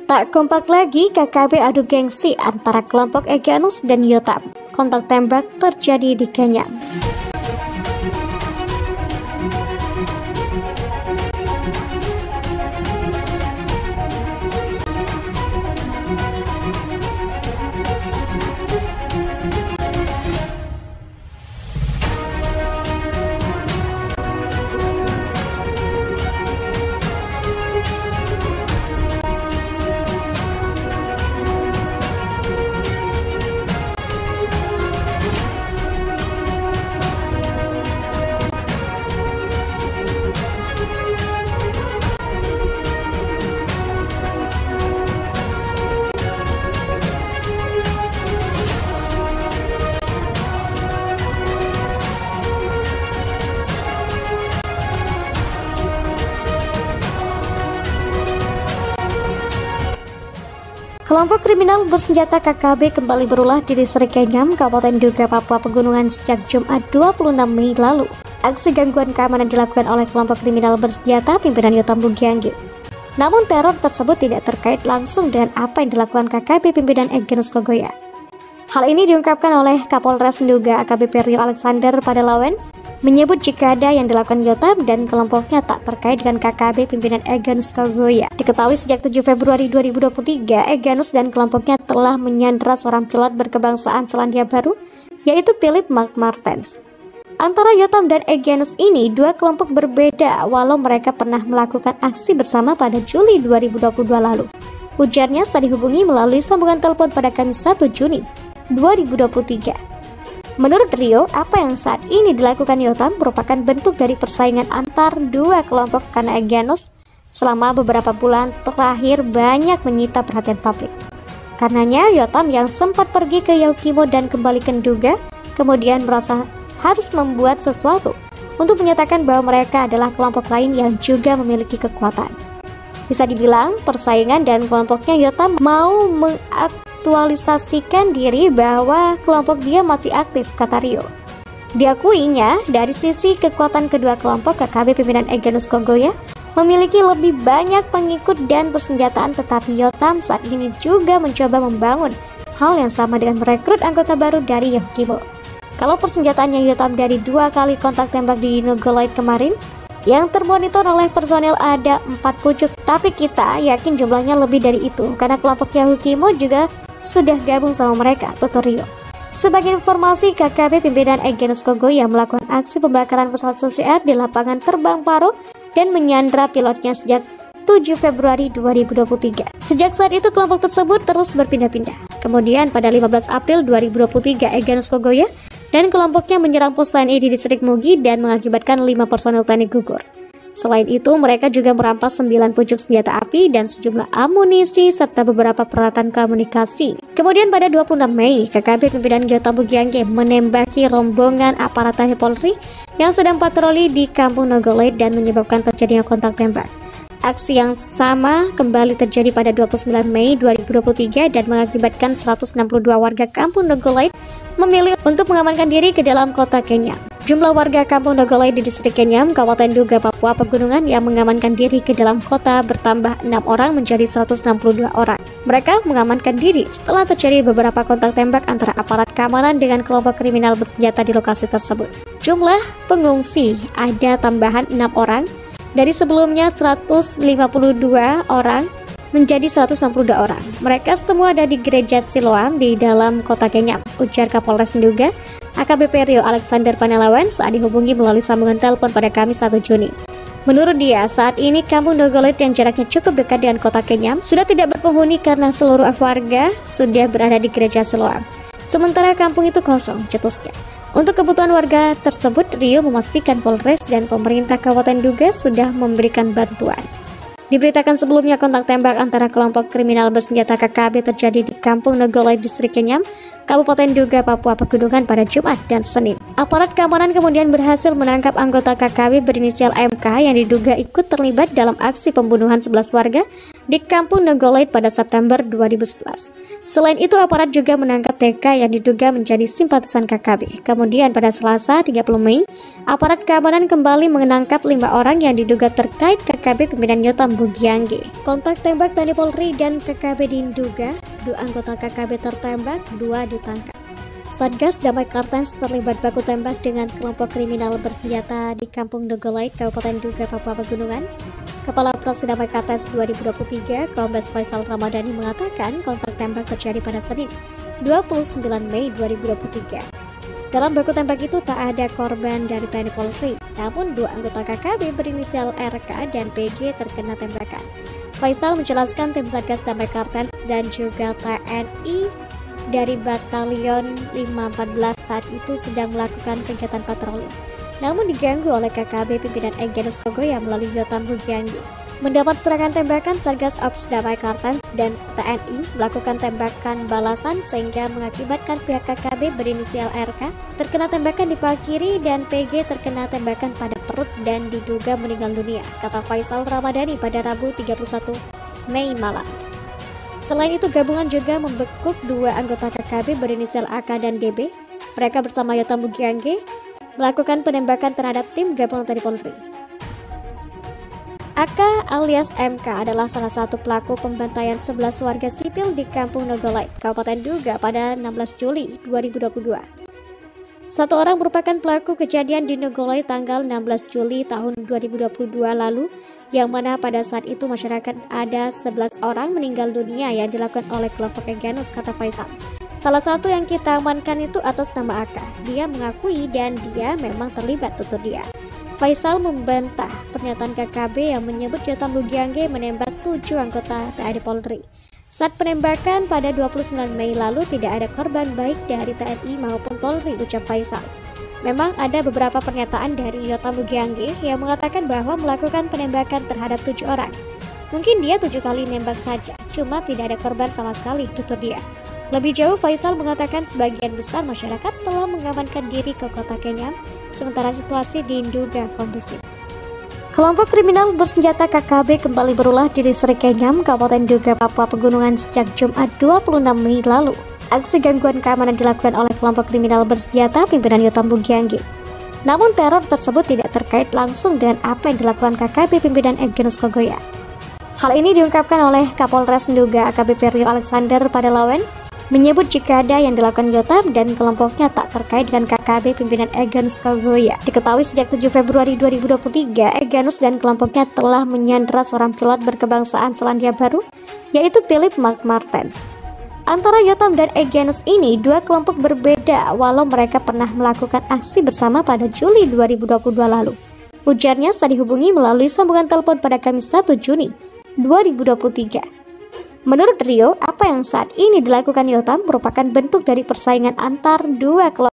Tak kompak lagi, KKB adu gengsi antara kelompok Egyanus dan Yotam. Kontak tembak terjadi di Kenyam. Kelompok kriminal bersenjata KKB kembali berulah di distrik Kenyam, Kabupaten Duga, Papua Pegunungan sejak Jumat 26 Mei lalu. Aksi gangguan keamanan dilakukan oleh kelompok kriminal bersenjata pimpinan Yotam Bugianggi. Namun teror tersebut tidak terkait langsung dengan apa yang dilakukan KKB pimpinan Egyanus Kogoya. Hal ini diungkapkan oleh Kapolres Nduga AKBP Rio Alexander Padalawen, menyebut jika ada yang dilakukan Yotam dan kelompoknya tak terkait dengan KKB pimpinan Egyanus Kogoya. Diketahui sejak 7 Februari 2023, Egyanus dan kelompoknya telah menyandra seorang pilot berkebangsaan Selandia Baru, yaitu Philip Mark Martens. Antara Yotam dan Egyanus ini dua kelompok berbeda, walau mereka pernah melakukan aksi bersama pada Juli 2022 lalu. Ujarnya saat dihubungi melalui sambungan telepon pada Kamis 1 Juni 2023. Menurut Rio, apa yang saat ini dilakukan Yotam merupakan bentuk dari persaingan antar dua kelompok karena Egyanus selama beberapa bulan terakhir banyak menyita perhatian publik. Karenanya, Yotam yang sempat pergi ke Yaukimo dan kembali ke Nduga, kemudian merasa harus membuat sesuatu untuk menyatakan bahwa mereka adalah kelompok lain yang juga memiliki kekuatan. Bisa dibilang, persaingan dan kelompoknya Yotam mau aktualisasikan diri bahwa kelompok dia masih aktif, kata Rio. Diakuinya, dari sisi kekuatan kedua kelompok, KKB pimpinan Egyanus Kogoya memiliki lebih banyak pengikut dan persenjataan, tetapi Yotam saat ini juga mencoba membangun hal yang sama dengan merekrut anggota baru dari Yaukimo. Kalau persenjataannya Yotam dari 2 kali kontak tembak di Nogoloid kemarin, yang termonitor oleh personel ada 4 pucuk, tapi kita yakin jumlahnya lebih dari itu karena kelompok Yaukimo juga sudah gabung sama mereka, tutur Rio. Sebagai informasi, KKB pimpinan Egyanus Kogoya melakukan aksi pembakaran pesawat Susi Air di lapangan terbang Paro dan menyandra pilotnya sejak 7 Februari 2023. Sejak saat itu kelompok tersebut terus berpindah-pindah. Kemudian pada 15 April 2023, Egyanus Kogoya dan kelompoknya menyerang pos TNI di distrik Mugi dan mengakibatkan 5 personel TNI gugur. Selain itu, mereka juga merampas 9 pucuk senjata api dan sejumlah amunisi serta beberapa peralatan komunikasi. Kemudian pada 26 Mei, KKB pimpinan Yotam Bugianggi menembaki rombongan aparat TNI Polri yang sedang patroli di Kampung Nogoloid dan menyebabkan terjadinya kontak tembak. Aksi yang sama kembali terjadi pada 29 Mei 2023 dan mengakibatkan 162 warga Kampung Nogoloid memilih untuk mengamankan diri ke dalam kota Kenyam. Jumlah warga Kampung Nogoloid di distrik Kenyam, Kabupaten Duga, Papua Pegunungan yang mengamankan diri ke dalam kota bertambah 6 orang menjadi 162 orang. Mereka mengamankan diri setelah terjadi beberapa kontak tembak antara aparat keamanan dengan kelompok kriminal bersenjata di lokasi tersebut. Jumlah pengungsi ada tambahan 6 orang, dari sebelumnya 152 orang menjadi 162 orang. Mereka semua ada di gereja Siloam di dalam kota Kenyam, ujar Kapolres Nduga AKBP Rio Alexander Padalawen saat dihubungi melalui sambungan telepon pada Kamis 1 Juni. Menurut dia, saat ini Kampung Nogoloid yang jaraknya cukup dekat dengan kota Kenyam sudah tidak berpenghuni karena seluruh warga sudah berada di gereja Siloam. Sementara kampung itu kosong, cetusnya. Untuk kebutuhan warga tersebut, Rio memastikan Polres dan pemerintah Kabupaten Duga sudah memberikan bantuan. Diberitakan sebelumnya kontak tembak antara kelompok kriminal bersenjata KKB terjadi di Kampung Nogoloid, distrik Kenyam, Kabupaten Duga, Papua Pegunungan pada Jumat dan Senin. Aparat keamanan kemudian berhasil menangkap anggota KKB berinisial MK yang diduga ikut terlibat dalam aksi pembunuhan 11 warga di Kampung Nogoloid pada September 2011. Selain itu, aparat juga menangkap TK yang diduga menjadi simpatisan KKB. Kemudian pada Selasa 30 Mei, aparat keamanan kembali menangkap 5 orang yang diduga terkait KKB pimpinan Yotam Bugiangge. Kontak tembak TNI Polri dan KKB diduga, 2 anggota KKB tertembak, 2 ditangkap. Satgas Damai Kartens terlibat baku tembak dengan kelompok kriminal bersenjata di Kampung Nogolait, Kabupaten Duga, Papua Pegunungan. Kepala Operasi Damai Kartens 2023, Kombes Faisal Ramadhani mengatakan kontak tembak terjadi pada Senin, 29 Mei 2023. Dalam baku tembak itu tak ada korban dari TNI Polri, namun 2 anggota KKB berinisial RK dan PG terkena tembakan. Faisal menjelaskan tim Satgas Damai Kartens dan juga TNI dari Batalion 514 saat itu sedang melakukan kegiatan patroli, namun diganggu oleh KKB pimpinan Egyanus Kogoya melalui Yotam Bugiangge. Mendapat serangan tembakan, Satgas Ops Damai Kartens dan TNI melakukan tembakan balasan sehingga mengakibatkan pihak KKB berinisial RK terkena tembakan di paha kiri dan PG terkena tembakan pada perut dan diduga meninggal dunia, kata Faisal Ramadhani pada Rabu 31 Mei malam. Selain itu, gabungan juga membekuk 2 anggota KKB berinisial AK dan DB. Mereka bersama Yotam Bugiangge melakukan penembakan terhadap tim gabungan TNI Polri. AK alias MK adalah salah satu pelaku pembantaian 11 warga sipil di Kampung Nogolait, Kabupaten Duga pada 16 Juli 2022. Satu orang merupakan pelaku kejadian di Nogolait tanggal 16 Juli tahun 2022 lalu, yang mana pada saat itu masyarakat ada 11 orang meninggal dunia yang dilakukan oleh kelompok Egyanus, kata Faisal. Salah satu yang kita amankan itu atas nama AK. Dia mengakui dan dia memang terlibat, tutur dia. Faisal membantah pernyataan KKB yang menyebut Yotam Bugiangge menembak 7 anggota TNI Polri. Saat penembakan pada 29 Mei lalu tidak ada korban baik dari TNI maupun Polri, ucap Faisal. Memang ada beberapa pernyataan dari Yotam Bugiangge yang mengatakan bahwa melakukan penembakan terhadap 7 orang. Mungkin dia 7 kali nembak saja, cuma tidak ada korban sama sekali, tutur dia. Lebih jauh, Faisal mengatakan sebagian besar masyarakat telah mengamankan diri ke kota Kenyam, sementara situasi di Nduga kondusif. Kelompok kriminal bersenjata KKB kembali berulah di distrik Kenyam, Kabupaten Duga, Papua Pegunungan sejak Jumat 26 Mei lalu. Aksi gangguan keamanan dilakukan oleh kelompok kriminal bersenjata pimpinan Yotam Bugiangge. Namun teror tersebut tidak terkait langsung dengan apa yang dilakukan KKB pimpinan Egyanus Kogoya. Hal ini diungkapkan oleh Kapolres Nduga AKBP Rio Alexander Padalawan, menyebut jika ada yang dilakukan Yotam dan kelompoknya tak terkait dengan KKB pimpinan Egyanus Kogoya. Diketahui sejak 7 Februari 2023, Egyanus dan kelompoknya telah menyandera seorang pilot berkebangsaan Selandia Baru, yaitu Philip Martens. Antara Yotam dan Egyanus ini 2 kelompok berbeda, walau mereka pernah melakukan aksi bersama pada Juli 2022 lalu. Ujarnya saat dihubungi melalui sambungan telepon pada Kamis 1 Juni 2023. Menurut Rio, apa yang saat ini dilakukan Yotam merupakan bentuk dari persaingan antar 2 kelompok